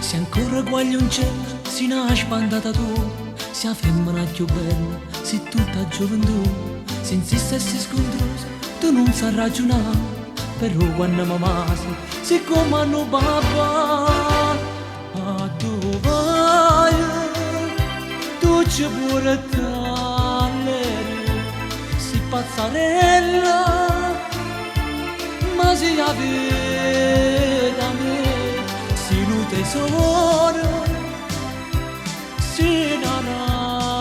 Se ancora guagli un cielo, si nasce bandata tu, si a femmina più bella, si tutta gioventù, se insiste e si scontrosa, tu non sai ragionare, però quando mi masi, siccome hanno papà, a tu vai, tu ci puoi restare, si pazzarella, ma si avvede a me. Tesoro, si narrareda,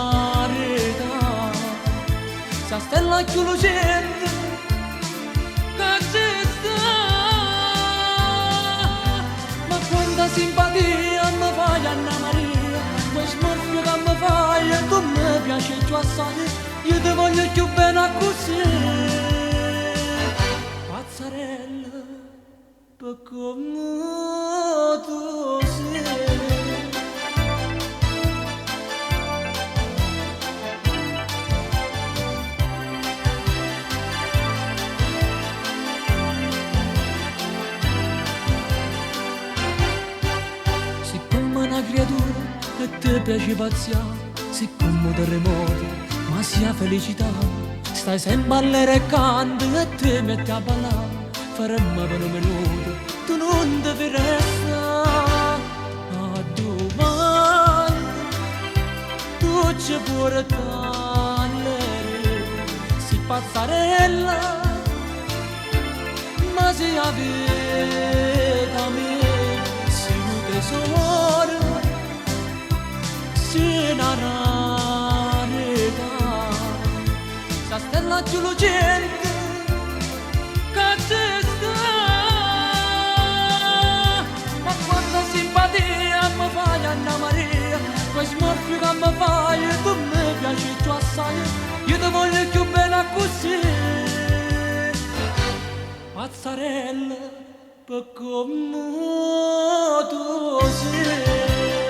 sa stella più lucente che ci sta, ma quanta simpatia mi fai Anna Maria, quel smorfio che mi fai e tu mi piaci più assai, io ti voglio più bene così, pazzarella, per come tu sei. Siccome una creatura che ti piace pazziare, siccome un terremoto, ma sia felicità, stai sempre a lere e canti e ti metti a ballare, faremmo per un minuto, tu non devi restare a domani, tu ci puoi restare, si pazzarella, ma si avvede a me, si un tesoro, si narrareda, sa stella più lucente che ci sta, ma quanta simpatia mi fai Anna Maria, quel smorfio che mi fai e tu mi piaci più assai, io ti voglio più bene così, pazzarella, per come tu sei.